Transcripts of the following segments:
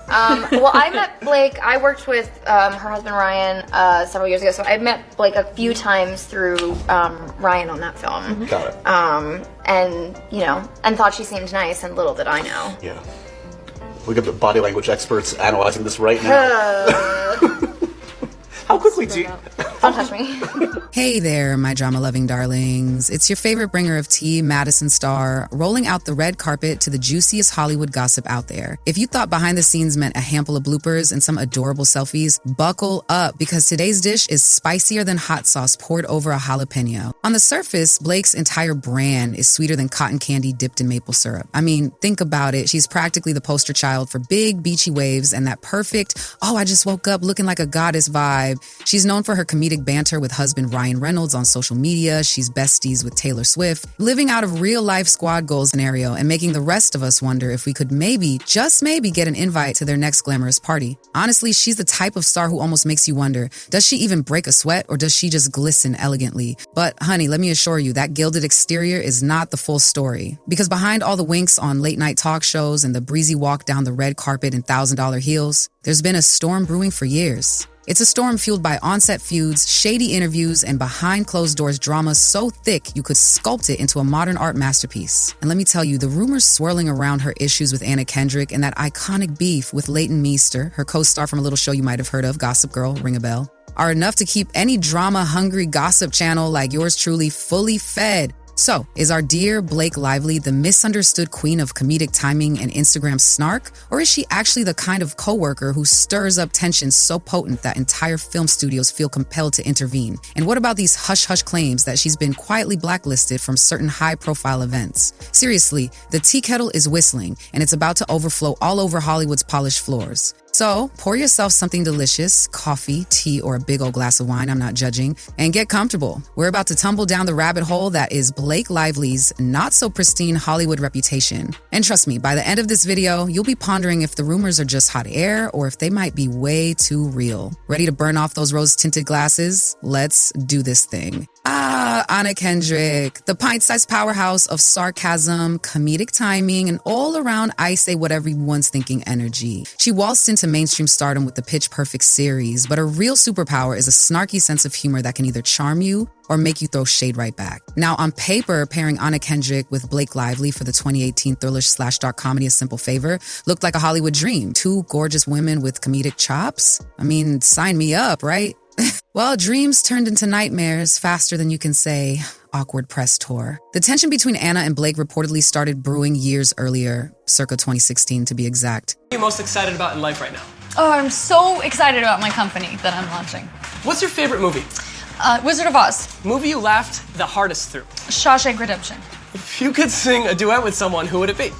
Well, I met Blake. I worked with her husband Ryan several years ago, so I met Blake a few times through Ryan on that film. Got it. And and thought she seemed nice, and little did I know. Yeah. We got the body language experts analyzing this right now. How quickly do you... Don't touch me. Hey there, my drama-loving darlings. It's your favorite bringer of tea, Madison Starr, rolling out the red carpet to the juiciest Hollywood gossip out there. If you thought behind the scenes meant a handful of bloopers and some adorable selfies, buckle up, because today's dish is spicier than hot sauce poured over a jalapeno. On the surface, Blake's entire brand is sweeter than cotton candy dipped in maple syrup. I mean, think about it. She's practically the poster child for big, beachy waves and that perfect, oh, I just woke up looking like a goddess vibe. She's known for her comedic banter with husband Ryan Reynolds on social media. She's besties with Taylor Swift, living out of real-life squad goals scenario and making the rest of us wonder if we could maybe, just maybe, get an invite to their next glamorous party. Honestly, she's the type of star who almost makes you wonder, does she even break a sweat or does she just glisten elegantly? But honey, let me assure you, that gilded exterior is not the full story. Because behind all the winks on late-night talk shows and the breezy walk down the red carpet in $1,000 heels, there's been a storm brewing for years. It's a storm fueled by on-set feuds, shady interviews, and behind-closed-doors drama so thick you could sculpt it into a modern art masterpiece. And let me tell you, the rumors swirling around her issues with Anna Kendrick and that iconic beef with Leighton Meester, her co-star from a little show you might have heard of, Gossip Girl, ring a bell, are enough to keep any drama-hungry gossip channel like yours truly fully fed. So, is our dear Blake Lively the misunderstood queen of comedic timing and Instagram snark? Or is she actually the kind of coworker who stirs up tension so potent that entire film studios feel compelled to intervene? And what about these hush-hush claims that she's been quietly blacklisted from certain high-profile events? Seriously, the tea kettle is whistling, and it's about to overflow all over Hollywood's polished floors. So, pour yourself something delicious, coffee, tea, or a big old glass of wine, I'm not judging, and get comfortable. We're about to tumble down the rabbit hole that is Blake Lively's not-so-pristine Hollywood reputation. And trust me, by the end of this video, you'll be pondering if the rumors are just hot air or if they might be way too real. Ready to burn off those rose-tinted glasses? Let's do this thing. Anna Kendrick, the pint-sized powerhouse of sarcasm, comedic timing, and all-around I-say-what-everyone's-thinking energy. She waltzed into mainstream stardom with the Pitch Perfect series, but her real superpower is a snarky sense of humor that can either charm you or make you throw shade right back. Now, on paper, pairing Anna Kendrick with Blake Lively for the 2018 thriller/dark comedy A Simple Favor looked like a Hollywood dream. Two gorgeous women with comedic chops? I mean, sign me up, right? Well, dreams turned into nightmares faster than you can say. Awkward press tour. The tension between Anna and Blake reportedly started brewing years earlier, circa 2016 to be exact. What are you most excited about in life right now? Oh, I'm so excited about my company that I'm launching. What's your favorite movie? Wizard of Oz. Movie you laughed the hardest through? Shawshank Redemption. If you could sing a duet with someone, who would it be?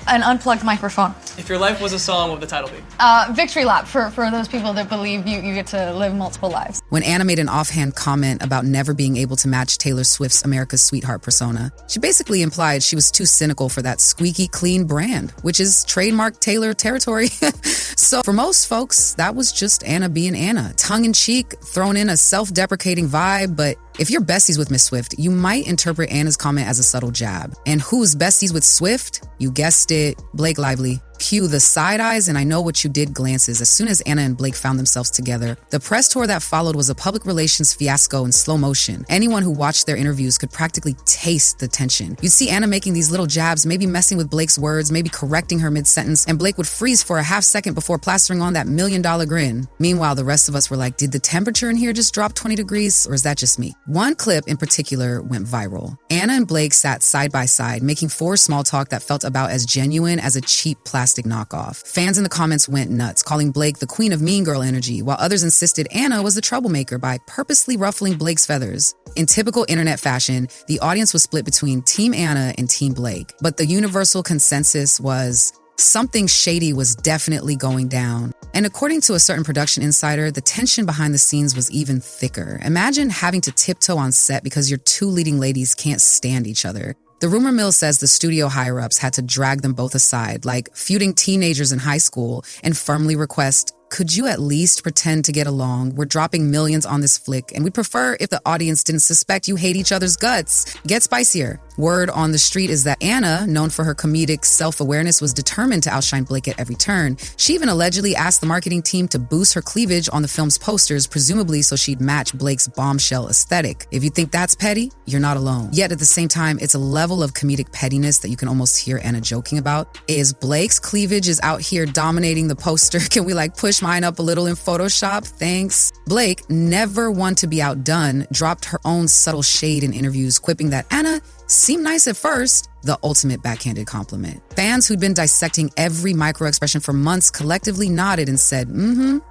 An unplugged microphone. If your life was a song, what would the title be? Victory lap for those people that believe you get to live multiple lives. When Anna made an offhand comment about never being able to match Taylor Swift's America's Sweetheart persona, she basically implied she was too cynical for that squeaky clean brand, which is trademark Taylor territory. So for most folks, that was just Anna being Anna, tongue-in-cheek, thrown in a self-deprecating vibe, but if you're besties with Miss Swift, you might interpret Anna's comment as a subtle jab. And who's besties with Swift? You guessed it, Blake Lively. Cue the side eyes and I know what you did glances as soon as Anna and Blake found themselves together. The press tour that followed was a public relations fiasco in slow motion. Anyone who watched their interviews could practically taste the tension. You'd see Anna making these little jabs, maybe messing with Blake's words, maybe correcting her mid-sentence, and Blake would freeze for a half second before plastering on that $1 million grin. Meanwhile, the rest of us were like, did the temperature in here just drop 20 degrees or is that just me? One clip in particular went viral. Anna and Blake sat side by side, making forced small talk that felt about as genuine as a cheap plastic knockoff. Fans in the comments went nuts, calling Blake the queen of mean girl energy, while others insisted Anna was the troublemaker by purposely ruffling Blake's feathers. In typical internet fashion, the audience was split between Team Anna and Team Blake, but the universal consensus was something shady was definitely going down. And according to a certain production insider, the tension behind the scenes was even thicker. Imagine having to tiptoe on set because your two leading ladies can't stand each other. The rumor mill says the studio higher-ups had to drag them both aside, like feuding teenagers in high school, and firmly request, could you at least pretend to get along? We're dropping millions on this flick, and we'd prefer if the audience didn't suspect you hate each other's guts. Get spicier. Word on the street is that Anna, known for her comedic self-awareness, was determined to outshine Blake at every turn. She even allegedly asked the marketing team to boost her cleavage on the film's posters, presumably so she'd match Blake's bombshell aesthetic. If you think that's petty, you're not alone. Yet at the same time, it's a level of comedic pettiness that you can almost hear Anna joking about. Is Blake's cleavage is out here dominating the poster? Can we push mine up a little in Photoshop? Thanks. Blake, never one to be outdone, dropped her own subtle shade in interviews, quipping that Anna seemed nice at first, the ultimate backhanded compliment. Fans who'd been dissecting every micro-expression for months collectively nodded and said,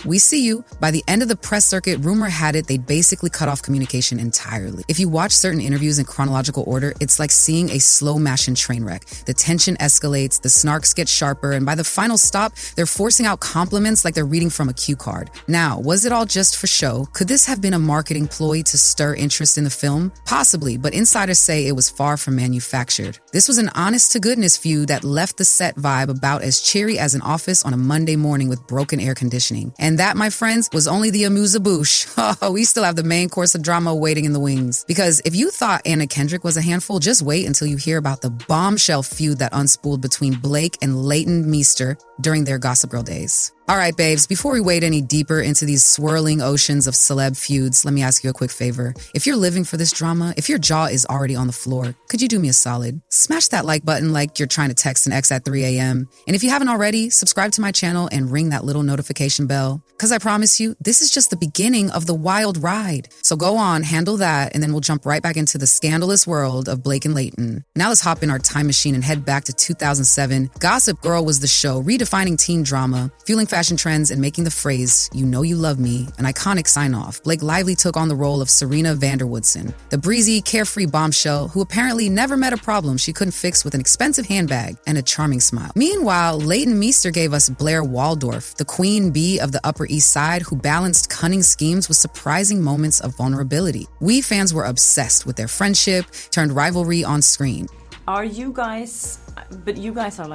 we see you. By the end of the press circuit, rumor had it they'd basically cut off communication entirely. If you watch certain interviews in chronological order, it's like seeing a slow-motion train wreck. The tension escalates, the snarks get sharper, and by the final stop, they're forcing out compliments like they're reading from a cue card. Now, was it all just for show? Could this have been a marketing ploy to stir interest in the film? Possibly, but insiders say it was far from manufactured. This was an honest-to-goodness feud that left the set vibe about as cheery as an office on a Monday morning with broken air conditioning. And that, my friends, was only the amuse-bouche. We still have the main course of drama waiting in the wings. Because if you thought Anna Kendrick was a handful, just wait until you hear about the bombshell feud that unspooled between Blake and Leighton Meester during their Gossip Girl days. All right, babes, before we wade any deeper into these swirling oceans of celeb feuds, let me ask you a quick favor. If you're living for this drama, if your jaw is already on the floor, could you do me a solid? Smash that like button like you're trying to text an ex at 3 a.m. And if you haven't already, subscribe to my channel and ring that little notification bell. Because I promise you, this is just the beginning of the wild ride. So go on, handle that, and then we'll jump right back into the scandalous world of Blake and Leighton. Now let's hop in our time machine and head back to 2007. Gossip Girl was the show redefining teen drama, fueling fashion trends, and making the phrase, "You know you love me," an iconic sign-off. Blake Lively took on the role of Serena Vanderwoodson, the breezy, carefree bombshell who apparently never met a problem she couldn't fix with an expensive handbag and a charming smile. Meanwhile, Leighton Meester gave us Blair Waldorf, the queen bee of the Upper East Side who balanced cunning schemes with surprising moments of vulnerability. We fans were obsessed with their friendship, turned rivalry on screen. Are you guys, but you guys are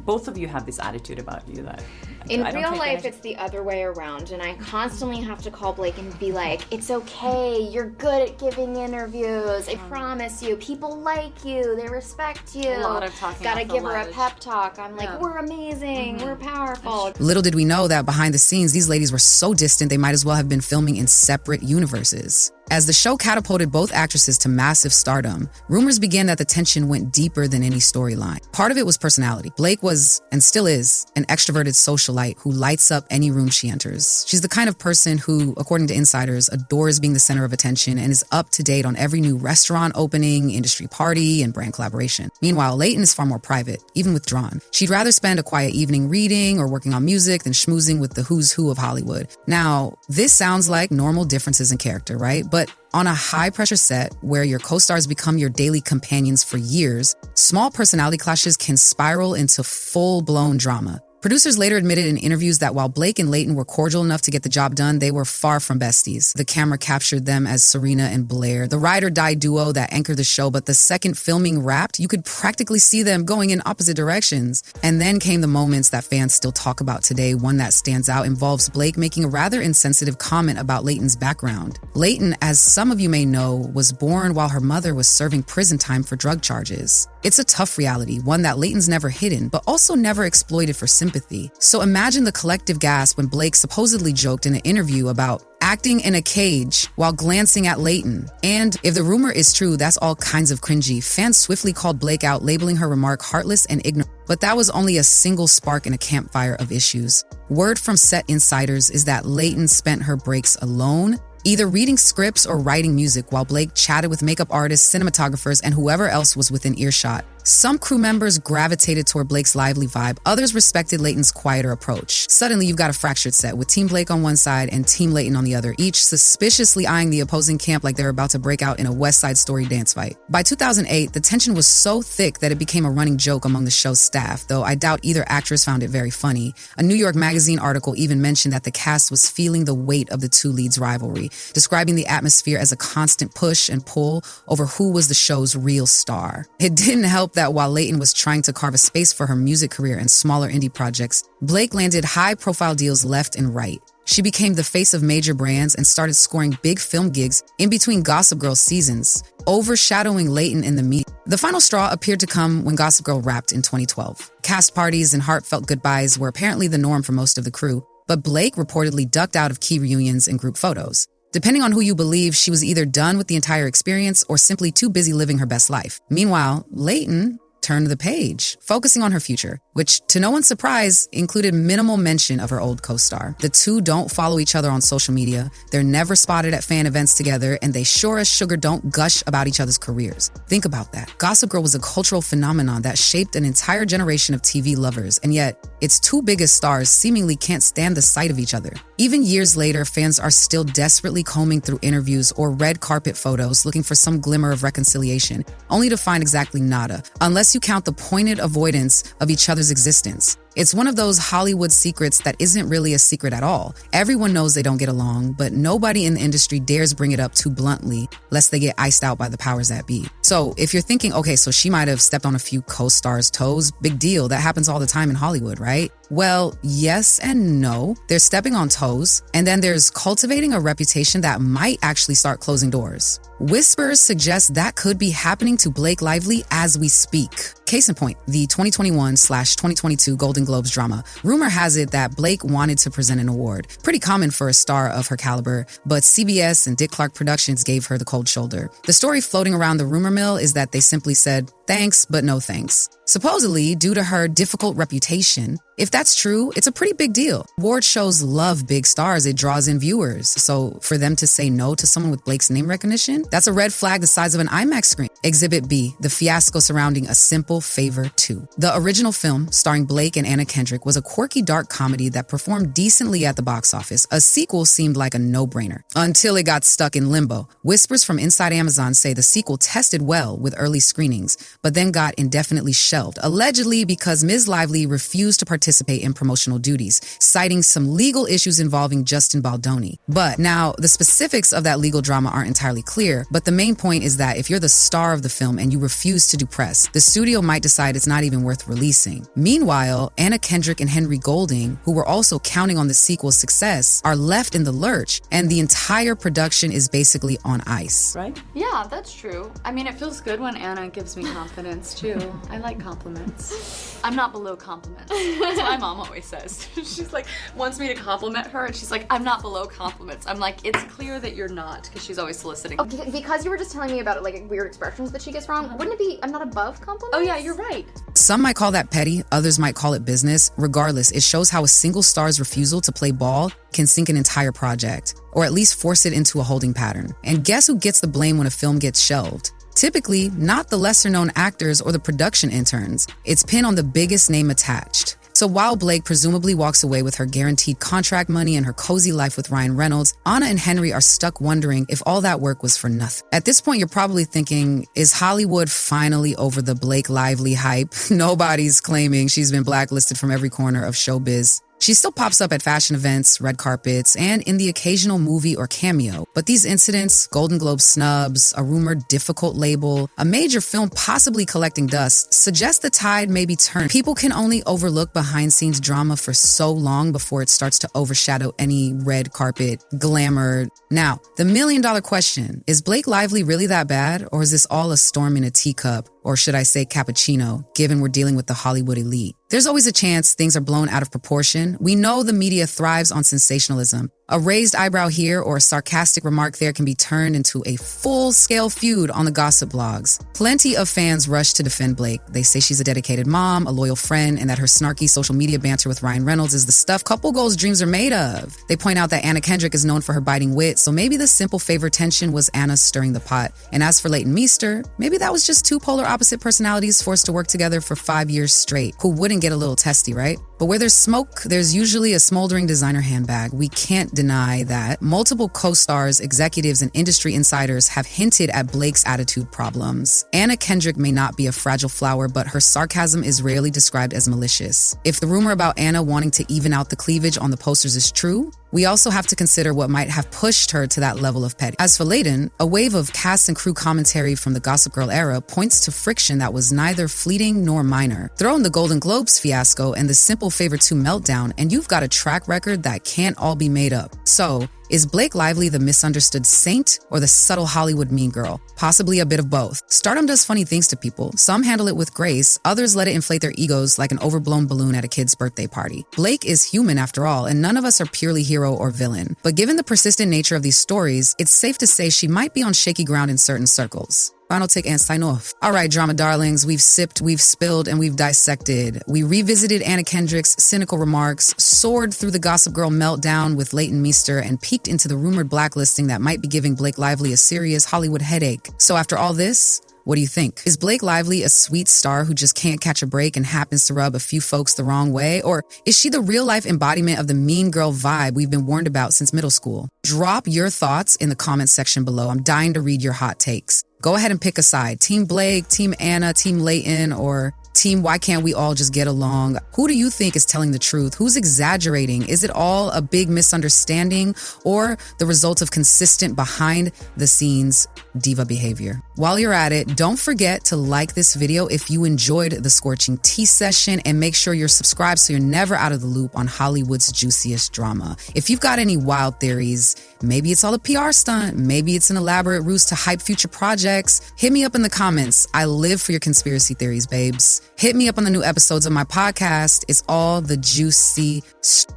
both of you have this attitude about you that in real life it's the other way around, and I constantly have to call Blake and be like, it's okay, you're good at giving interviews, I promise you, people like you, they respect you. A lot of talking. Gotta give her a pep talk. I'm like, we're amazing, we're powerful. Little did we know that behind the scenes these ladies were so distant they might as well have been filming in separate universes. As the show catapulted both actresses to massive stardom, rumors began that the tension went deeper than any storyline. Part of it was personality. Blake was, and still is, an extroverted socialite who lights up any room she enters. She's the kind of person who, according to insiders, adores being the center of attention and is up to date on every new restaurant opening, industry party, and brand collaboration. Meanwhile, Leighton is far more private, even withdrawn. She'd rather spend a quiet evening reading or working on music than schmoozing with the who's who of Hollywood. Now, this sounds like normal differences in character, right? But on a high-pressure set where your co-stars become your daily companions for years, small personality clashes can spiral into full-blown drama. Producers later admitted in interviews that while Blake and Leighton were cordial enough to get the job done, they were far from besties. The camera captured them as Serena and Blair, the ride-or-die duo that anchored the show, but the second filming wrapped, you could practically see them going in opposite directions. And then came the moments that fans still talk about today. One that stands out involves Blake making a rather insensitive comment about Leighton's background. Leighton, as some of you may know, was born while her mother was serving prison time for drug charges. It's a tough reality, one that Leighton's never hidden, but also never exploited for sympathy. So imagine the collective gasp when Blake supposedly joked in an interview about acting in a cage while glancing at Leighton. And if the rumor is true, that's all kinds of cringy. Fans swiftly called Blake out, labeling her remark heartless and ignorant. But that was only a single spark in a campfire of issues. Word from set insiders is that Leighton spent her breaks alone, either reading scripts or writing music while Blake chatted with makeup artists, cinematographers, and whoever else was within earshot. Some crew members gravitated toward Blake's lively vibe. Others respected Leighton's quieter approach. Suddenly, you've got a fractured set with Team Blake on one side and Team Leighton on the other, each suspiciously eyeing the opposing camp like they're about to break out in a West Side Story dance fight. By 2008, the tension was so thick that it became a running joke among the show's staff, though I doubt either actress found it very funny. A New York Magazine article even mentioned that the cast was feeling the weight of the two leads' rivalry, describing the atmosphere as a constant push and pull over who was the show's real star. It didn't help that while Leighton was trying to carve a space for her music career and smaller indie projects, Blake landed high-profile deals left and right. She became the face of major brands and started scoring big film gigs in between Gossip Girl seasons, overshadowing Leighton in the media. The final straw appeared to come when Gossip Girl wrapped in 2012. Cast parties and heartfelt goodbyes were apparently the norm for most of the crew, but Blake reportedly ducked out of key reunions and group photos. Depending on who you believe, she was either done with the entire experience or simply too busy living her best life. Meanwhile, Leighton turned the page, focusing on her future, which, to no one's surprise, included minimal mention of her old co-star. The two don't follow each other on social media, they're never spotted at fan events together, and they sure as sugar don't gush about each other's careers. Think about that. Gossip Girl was a cultural phenomenon that shaped an entire generation of TV lovers, and yet its two biggest stars seemingly can't stand the sight of each other. Even years later, fans are still desperately combing through interviews or red carpet photos looking for some glimmer of reconciliation, only to find exactly nada, unless you count the pointed avoidance of each other's existence. It's one of those Hollywood secrets that isn't really a secret at all. Everyone knows they don't get along, but nobody in the industry dares bring it up too bluntly, lest they get iced out by the powers that be. So if you're thinking, okay, so she might have stepped on a few co-stars' toes, big deal, that happens all the time in Hollywood, right? Well, yes and no. There's stepping on toes, and then there's cultivating a reputation that might actually start closing doors. Whispers suggest that could be happening to Blake Lively as we speak. Case in point, the 2021/2022 Golden Globes drama. Rumor has it that Blake wanted to present an award. Pretty common for a star of her caliber, but CBS and Dick Clark Productions gave her the cold shoulder. The story floating around the rumor mill is that they simply said, thanks, but no thanks. Supposedly, due to her difficult reputation. If that's true, it's a pretty big deal. Award shows love big stars. It draws in viewers. So for them to say no to someone with Blake's name recognition, that's a red flag the size of an IMAX screen. Exhibit B, the fiasco surrounding A Simple Favor 2. The original film, starring Blake and Anna Kendrick, was a quirky dark comedy that performed decently at the box office. A sequel seemed like a no-brainer, until it got stuck in limbo. Whispers from inside Amazon say the sequel tested well with early screenings, but then got indefinitely shelved, allegedly because Ms. Lively refused to participate in promotional duties, citing some legal issues involving Justin Baldoni. But now, the specifics of that legal drama aren't entirely clear, but the main point is that if you're the star of the film and you refuse to do press, the studio might decide it's not even worth releasing. Meanwhile, Anna Kendrick and Henry Golding, who were also counting on the sequel's success, are left in the lurch, and the entire production is basically on ice. Right? Yeah, that's true. I mean, it feels good when Anna gives me confidence, too. I like compliments. I'm not below compliments. That's what my mom always says. She's like, wants me to compliment her, and she's like, I'm not below compliments. I'm like, it's clear that you're not, because she's always soliciting. Okay, because you were just telling me about like weird expressions that she gets wrong, wouldn't it be, I'm not above compliments? Oh yeah, you're right. Some might call that petty, others might call it business. Regardless, it shows how a single star's refusal to play ball can sink an entire project, or at least force it into a holding pattern. And guess who gets the blame when a film gets shelved? Typically, not the lesser-known actors or the production interns. It's pinned on the biggest name attached. So while Blake presumably walks away with her guaranteed contract money and her cozy life with Ryan Reynolds, Anna and Henry are stuck wondering if all that work was for nothing. At this point, you're probably thinking, is Hollywood finally over the Blake Lively hype? Nobody's claiming she's been blacklisted from every corner of showbiz. She still pops up at fashion events, red carpets, and in the occasional movie or cameo. But these incidents, Golden Globe snubs, a rumored difficult label, a major film possibly collecting dust, suggest the tide may be turned. People can only overlook behind-scenes drama for so long before it starts to overshadow any red carpet glamour. Now, the million-dollar question, is Blake Lively really that bad, or is this all a storm in a teacup? Or should I say cappuccino, given we're dealing with the Hollywood elite? There's always a chance things are blown out of proportion. We know the media thrives on sensationalism. A raised eyebrow here or a sarcastic remark there can be turned into a full-scale feud on the gossip blogs. Plenty of fans rush to defend Blake. They say she's a dedicated mom, a loyal friend, and that her snarky social media banter with Ryan Reynolds is the stuff couple goals dreams are made of. They point out that Anna Kendrick is known for her biting wit, so maybe the simple favor tension was Anna stirring the pot. And as for Leighton Meester, maybe that was just two polar opposite personalities forced to work together for 5 years straight, who wouldn't get a little testy, right? But where there's smoke, there's usually a smoldering designer handbag. We can't deny that. Multiple co-stars, executives, and industry insiders have hinted at Blake's attitude problems. Anna Kendrick may not be a fragile flower, but her sarcasm is rarely described as malicious. If the rumor about Anna wanting to even out the cleavage on the posters is true, We also have to consider what might have pushed her to that level of petty. As for Layden, a wave of cast and crew commentary from the Gossip Girl era points to friction that was neither fleeting nor minor. Throw in the Golden Globes fiasco and the Simple Favor 2 meltdown, and you've got a track record that can't all be made up. So, is Blake Lively the misunderstood saint or the subtle Hollywood mean girl? Possibly a bit of both. Stardom does funny things to people. Some handle it with grace, others let it inflate their egos like an overblown balloon at a kid's birthday party. Blake is human after all, and none of us are purely hero or villain. But given the persistent nature of these stories, it's safe to say she might be on shaky ground in certain circles. Final take and sign off. All right, drama darlings, we've sipped, we've spilled, and we've dissected. We revisited Anna Kendrick's cynical remarks, soared through the Gossip Girl meltdown with Leighton Meester, and peeked into the rumored blacklisting that might be giving Blake Lively a serious Hollywood headache. So after all this, what do you think? Is Blake Lively a sweet star who just can't catch a break and happens to rub a few folks the wrong way? Or is she the real-life embodiment of the mean girl vibe we've been warned about since middle school? Drop your thoughts in the comments section below. I'm dying to read your hot takes. Go ahead and pick a side. Team Blake, Team Anna, Team Leighton, or Team why can't we all just get along? Who do you think is telling the truth? Who's exaggerating? Is it all a big misunderstanding or the result of consistent behind the scenes diva behavior? While you're at it, don't forget to like this video if you enjoyed the Scorching Tea session, and make sure you're subscribed so you're never out of the loop on Hollywood's juiciest drama. If you've got any wild theories, maybe it's all a PR stunt, maybe it's an elaborate ruse to hype future projects, hit me up in the comments. I live for your conspiracy theories, babes. Hit me up on the new episodes of my podcast. It's all the juicy.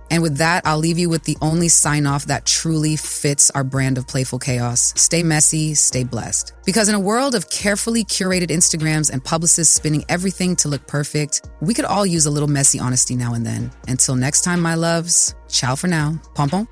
And with that, I'll leave you with the only sign off that truly fits our brand of playful chaos. Stay messy, stay blessed. Because in a world of carefully curated Instagrams and publicists spinning everything to look perfect, we could all use a little messy honesty now and then. Until next time, my loves, ciao for now. Pom pom.